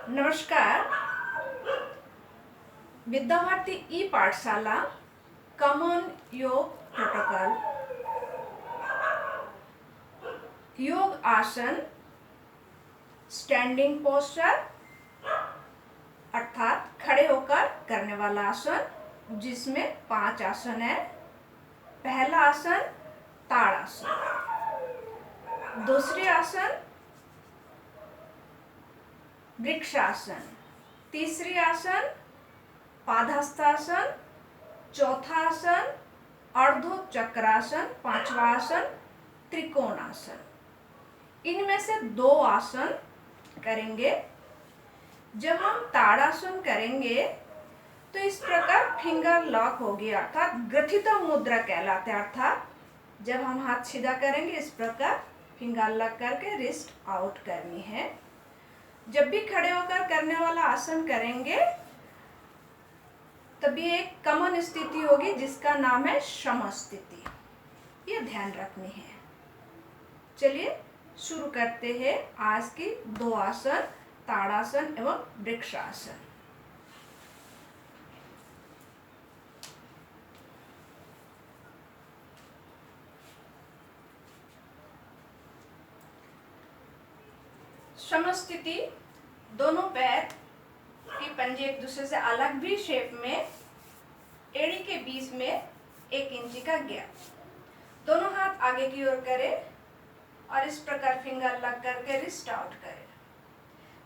नमस्कार। विद्याभारती ई पाठशाला कॉमन योग प्रोटोकॉल योग आसन स्टैंडिंग पोस्चर अर्थात खड़े होकर करने वाला आसन, जिसमें 5 आसन है। पहला आसन ताड़ासन, दूसरी आसन वृक्षासन, तीसरी आसन पादहस्तासन, चौथा आसन अर्धचक्रासन, पांचवा आसन त्रिकोणासन। इनमें से 2 आसन करेंगे। जब हम ताड़ासन करेंगे तो इस प्रकार फिंगर लॉक होगी, अर्थात ग्रथित मुद्रा कहलाते हैं। अर्थात जब हम हाथ सीधा करेंगे इस प्रकार फिंगर लॉक करके रिस्ट आउट करनी है। जब भी खड़े होकर करने वाला आसन करेंगे तभी एक कॉमन स्थिति होगी जिसका नाम है सम स्थिति। ये ध्यान रखनी है। चलिए शुरू करते हैं आज की 2 आसन, ताड़ासन एवं वृक्षासन। सम स्थिति, दोनों पैर की पंजे एक दूसरे से अलग भी शेप में, एड़ी के बीच में 1 इंच का गैप। दोनों हाथ आगे की ओर करें और इस प्रकार फिंगर लग करके रिस्ट आउट करें।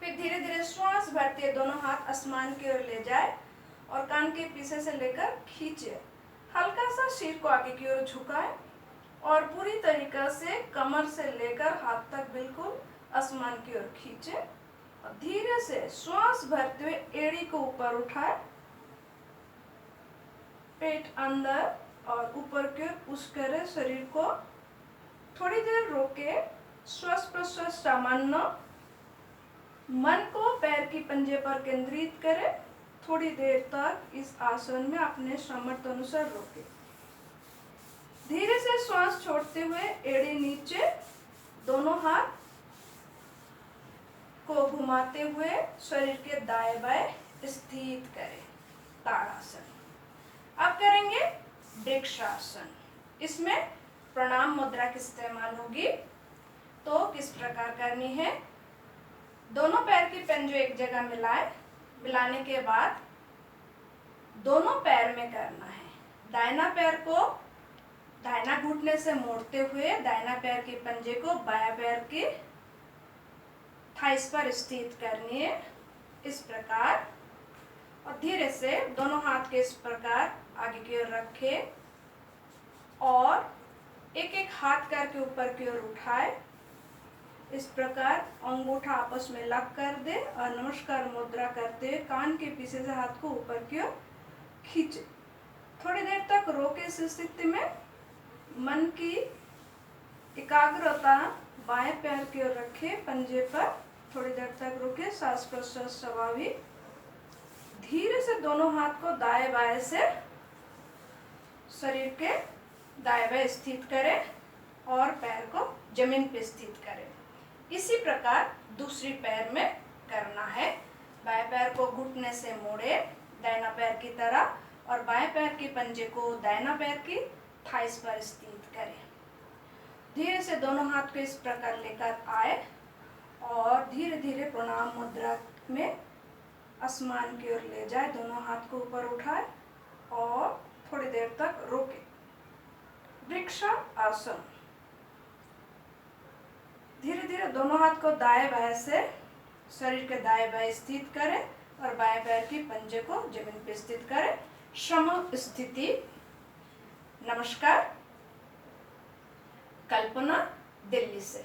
फिर धीरे धीरे श्वास भरते हुए दोनों हाथ आसमान की ओर ले जाए और कान के पीछे से लेकर खींचे। हल्का सा सिर को आगे की ओर झुकाए और पूरी तरीके से कमर से लेकर हाथ तक बिल्कुल आसमान की ओर खींचे और धीरे से श्वास भरते हुए एड़ी को ऊपर उठाए, पेट अंदर और ऊपर की ओर पुश करें। शरीर को थोड़ी देर रोके, श्वास प्रश्वास सामान्य, मन को पैर की पंजे पर केंद्रित करें। थोड़ी देर तक इस आसन में अपने सामर्थ्य अनुसार रोके। धीरे से श्वास छोड़ते हुए एड़ी नीचे, दोनों हाथ को घुमाते हुए शरीर के दाएं बाएं स्थित करें। ताड़ासन। अब करेंगे वृक्षासन। इसमें प्रणाम मुद्रा की इस्तेमाल होगी। तो किस प्रकार करनी है? दोनों पैर की पंजे एक जगह मिलाएं। मिलाने के बाद दोनों पैर में करना है। दाहिना पैर को दाहिना घुटने से मोड़ते हुए दाहिना पैर के पंजे को बायां पैर के थाइस पर स्थित करनी है, इस प्रकार। और धीरे से दोनों हाथ के इस प्रकार आगे की ओर रखें और एक एक हाथ करके ऊपर की ओर उठाए। इस प्रकार अंगूठा आपस में लग कर दे और नमस्कार मुद्रा करते हुए कान के पीछे से हाथ को ऊपर की ओर खींचे। थोड़ी देर तक रोके। इस स्थिति में मन की एकाग्रता बाएं पैर की ओर रखे, पंजे पर थोड़ी देर तक रुके। सांस प्रश्वास स्वाभाविक। धीरे से दोनों हाथ को दाएं बाएं से शरीर के दाएं बाएं स्थित करें और पैर को जमीन पे स्थित करें। इसी प्रकार दूसरी पैर में करना है। बाएं पैर को घुटने से मोड़े दाहिना पैर की तरह और बाएं पैर के पंजे को दाहिना पैर की थाइस पर स्थित करें। धीरे से दोनों हाथ को इस प्रकार लेकर आए और धीरे धीरे प्रणाम मुद्रा में आसमान की ओर ले जाए। दोनों हाथ को ऊपर उठाए और थोड़ी देर तक रोके। वृक्षासन। धीरे धीरे दोनों हाथ को दाएं बाएं से शरीर के दाएं बाएं स्थित करें और बाएं पैर की पंजे को जमीन पर स्थित करें। सम स्थिति। नमस्कार। कल्पना, दिल्ली से।